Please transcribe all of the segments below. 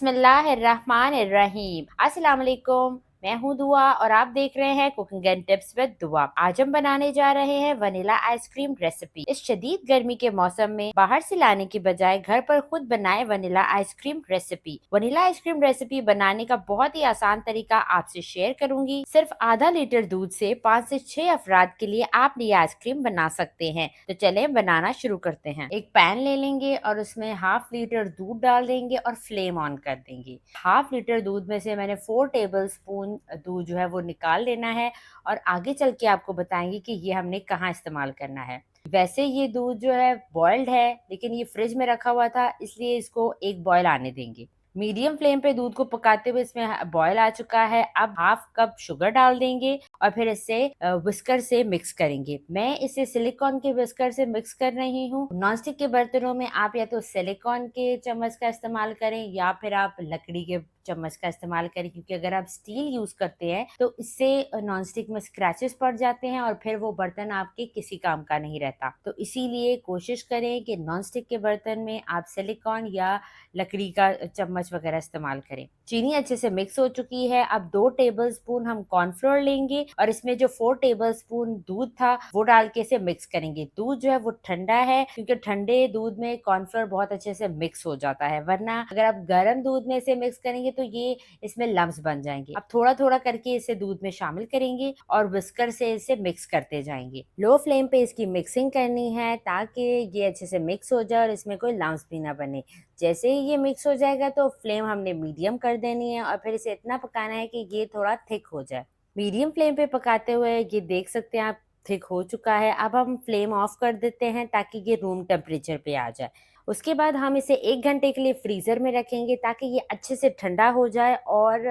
बिस्मिल्लाहिर्रहमानिर्रहीम। अस्सलाम वालेकुम। मैं हूँ दुआ और आप देख रहे हैं कुकिंग एंड टिप्स विद दुआ। आज हम बनाने जा रहे हैं वनीला आइसक्रीम रेसिपी। इस शदीद गर्मी के मौसम में बाहर से लाने की बजाय घर पर खुद बनाए vanilla ice cream recipe. Vanilla ice cream recipe बनाने का बहुत ही आसान तरीका आपसे शेयर करूंगी। सिर्फ आधा लीटर दूध से 5 से 6 अफराद के लिए आप ये आइसक्रीम बना सकते हैं। तो चले बनाना शुरू करते हैं। एक पैन ले लेंगे और उसमें हाफ लीटर दूध डाल देंगे और फ्लेम ऑन कर देंगे। हाफ लीटर दूध में से मैंने 4 टेबल स्पून दूध जो है वो निकाल लेना है और आगे चल के आपको बताएंगे कि ये हमने कहाँ इस्तेमाल करना है। वैसे ये दूध जो है बॉइल्ड है, लेकिन ये फ्रिज में रखा हुआ था, इसलिए इसको एक बॉयल आने देंगे। मीडियम फ्लेम पे दूध को पकाते हुए इसमें बॉयल आ चुका है। अब हाफ कप शुगर डाल देंगे और फिर इसे विस्कर से मिक्स करेंगे। मैं इसे सिलिकॉन के विस्कर से मिक्स कर रही हूँ। नॉनस्टिक के बर्तनों में आप या तो सिलिकॉन के चम्मच का इस्तेमाल करें या फिर आप लकड़ी के चम्मच का इस्तेमाल करें, क्योंकि अगर आप स्टील यूज करते हैं तो इससे नॉनस्टिक में स्क्रैचेस पड़ जाते हैं और फिर वो बर्तन आपके किसी काम का नहीं रहता। तो इसीलिए कोशिश करें कि नॉनस्टिक के बर्तन में आप सिलिकॉन या लकड़ी का चम्मच वगैरह इस्तेमाल करें। चीनी अच्छे से मिक्स हो चुकी है। अब 2 टेबल स्पून हम कॉर्नफ्लोर लेंगे और इसमें जो 4 टेबल स्पून दूध था वो डाल के इसे मिक्स करेंगे। दूध जो है वो ठंडा है, क्योंकि ठंडे दूध में कॉर्नफ्लोर बहुत अच्छे से मिक्स हो जाता है, वरना अगर आप गर्म दूध में इसे मिक्स करेंगे तो ये इसमें लम्स बन जाएंगे। अब थोड़ा थोड़ा करके इसे दूध में शामिल करेंगे और विस्कर से इसे मिक्स करते जाएंगे। लो फ्लेम पे इसकी मिक्सिंग करनी है ताकि ये अच्छे से मिक्स हो जाए और इसमें कोई लम्स भी ना बने। जैसे ही ये मिक्स हो जाएगा तो फ्लेम हमने मीडियम कर देनी है और फिर इसे इतना पकाना है कि ये थोड़ा थिक हो जाए। मीडियम फ्लेम पे पकाते हुए ये देख सकते हैं आप थिक हो चुका है। अब हम फ्लेम ऑफ कर देते हैं ताकि ये रूम टेम्परेचर पे आ जाए। उसके बाद हम इसे 1 घंटे के लिए फ्रीजर में रखेंगे ताकि ये अच्छे से ठंडा हो जाए और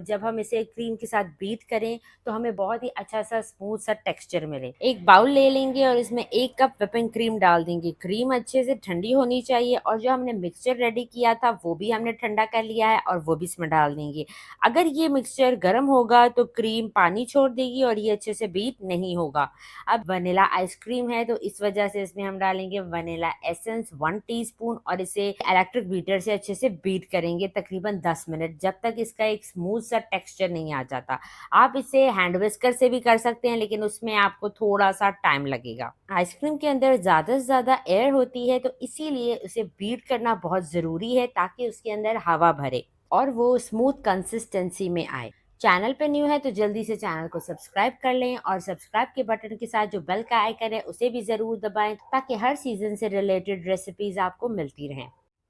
जब हम इसे क्रीम के साथ बीट करें तो हमें बहुत ही अच्छा सा स्मूथ सा टेक्सचर मिले। एक बाउल ले लेंगे और इसमें 1 कप व्हिपिंग क्रीम डाल देंगे। क्रीम अच्छे से ठंडी होनी चाहिए और जो हमने मिक्सचर रेडी किया था वो भी हमने ठंडा कर लिया है और वो भी इसमें डाल देंगे। अगर ये मिक्सचर गर्म होगा तो क्रीम पानी छोड़ देगी और ये अच्छे से बीट नहीं होगा। अब वनीला आइसक्रीम है तो इस वजह से इसमें हम डालेंगे वनीला एसेंस 1 टीस्पून और इसे इलेक्ट्रिक बीटर से अच्छे से बीट करेंगे तकरीबन 10 मिनट, जब तक इसका एक स्मूथ सा टेक्सचर नहीं आ जाता। आप इसे हैंड विस्कर से भी कर सकते हैं, लेकिन उसमें आपको थोड़ा सा टाइम लगेगा। आइसक्रीम के अंदर ज्यादा से ज्यादा एयर होती है, तो इसीलिए उसे बीट करना बहुत जरूरी है ताकि उसके अंदर हवा भरे और वो स्मूथ कंसिस्टेंसी में आए। चैनल पे न्यू है तो जल्दी से चैनल को सब्सक्राइब कर लें और सब्सक्राइब के बटन के साथ जो बेल का आइकन है उसे भी ज़रूर दबाएं ताकि हर सीज़न से रिलेटेड रेसिपीज़ आपको मिलती रहें।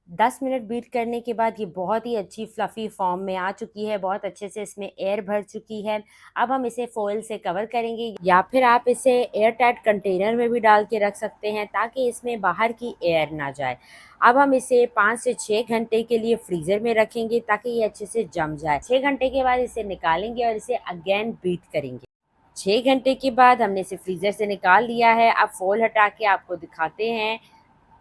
10 मिनट बीट करने के बाद ये बहुत ही अच्छी फ्लफ़ी फॉर्म में आ चुकी है, बहुत अच्छे से इसमें एयर भर चुकी है। अब हम इसे फॉइल से कवर करेंगे या फिर आप इसे एयर टाइट कंटेनर में भी डाल के रख सकते हैं ताकि इसमें बाहर की एयर ना जाए। अब हम इसे 5 से 6 घंटे के लिए फ्रीज़र में रखेंगे ताकि ये अच्छे से जम जाए। 6 घंटे के बाद इसे निकालेंगे और इसे अगेन बीट करेंगे। 6 घंटे के बाद हमने इसे फ्रीज़र से निकाल लिया है। अब फॉइल हटा के आपको दिखाते हैं,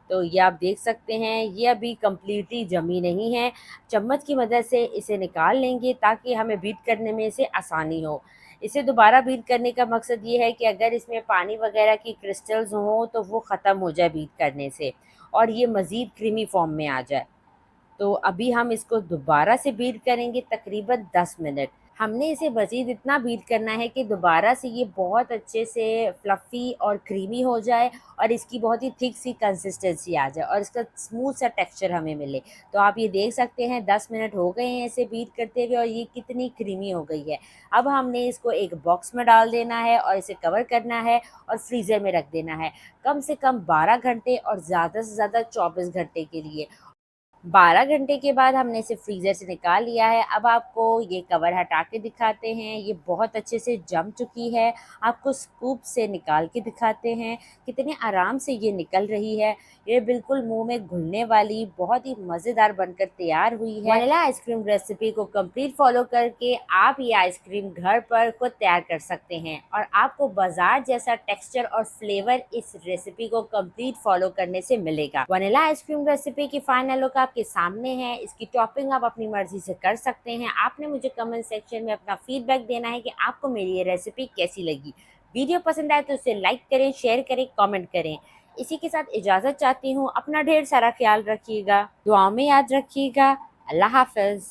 तो ये आप देख सकते हैं ये अभी कम्प्लीटली जमी नहीं है। चम्मच की मदद से इसे निकाल लेंगे ताकि हमें बीट करने में इसे आसानी हो। इसे दोबारा बीट करने का मकसद ये है कि अगर इसमें पानी वगैरह की क्रिस्टल्स हों तो वो ख़त्म हो जाए बीट करने से और ये मज़ीद क्रीमी फॉर्म में आ जाए। तो अभी हम इसको दोबारा से बीट करेंगे तकरीबन 10 मिनट। हमने इसे मज़ीद इतना बीट करना है कि दोबारा से ये बहुत अच्छे से फ्लफ़ी और क्रीमी हो जाए और इसकी बहुत ही थिक सी कंसिस्टेंसी आ जाए और इसका स्मूथ सा टेक्सचर हमें मिले। तो आप ये देख सकते हैं 10 मिनट हो गए हैं इसे बीट करते हुए और ये कितनी क्रीमी हो गई है। अब हमने इसको एक बॉक्स में डाल देना है और इसे कवर करना है और फ्रीज़र में रख देना है कम से कम 12 घंटे और ज़्यादा से ज़्यादा 24 घंटे के लिए। 12 घंटे के बाद हमने इसे फ्रीज़र से निकाल लिया है। अब आपको ये कवर हटा के दिखाते हैं, ये बहुत अच्छे से जम चुकी है। आपको स्कूप से निकाल के दिखाते हैं कितने आराम से ये निकल रही है। ये बिल्कुल मुंह में घुलने वाली बहुत ही मज़ेदार बनकर तैयार हुई है। वनीला आइसक्रीम रेसिपी को कंप्लीट फॉलो करके आप ये आइसक्रीम घर पर खुद तैयार कर सकते हैं और आपको बाजार जैसा टेक्सचर और फ्लेवर इस रेसिपी को कंप्लीट फॉलो करने से मिलेगा। वनीला आइसक्रीम रेसिपी की फाइनल लुक आपके सामने है। इसकी टॉपिंग आप अपनी मर्जी से कर सकते हैं। आपने मुझे कमेंट सेक्शन में अपना फीडबैक देना है कि आपको मेरी ये रेसिपी कैसी लगी। वीडियो पसंद आए तो उसे लाइक करें, शेयर करें, कमेंट करें। इसी के साथ इजाज़त चाहती हूँ। अपना ढेर सारा ख्याल रखिएगा, दुआओं में याद रखिएगा। अल्लाह हाफ़िज़।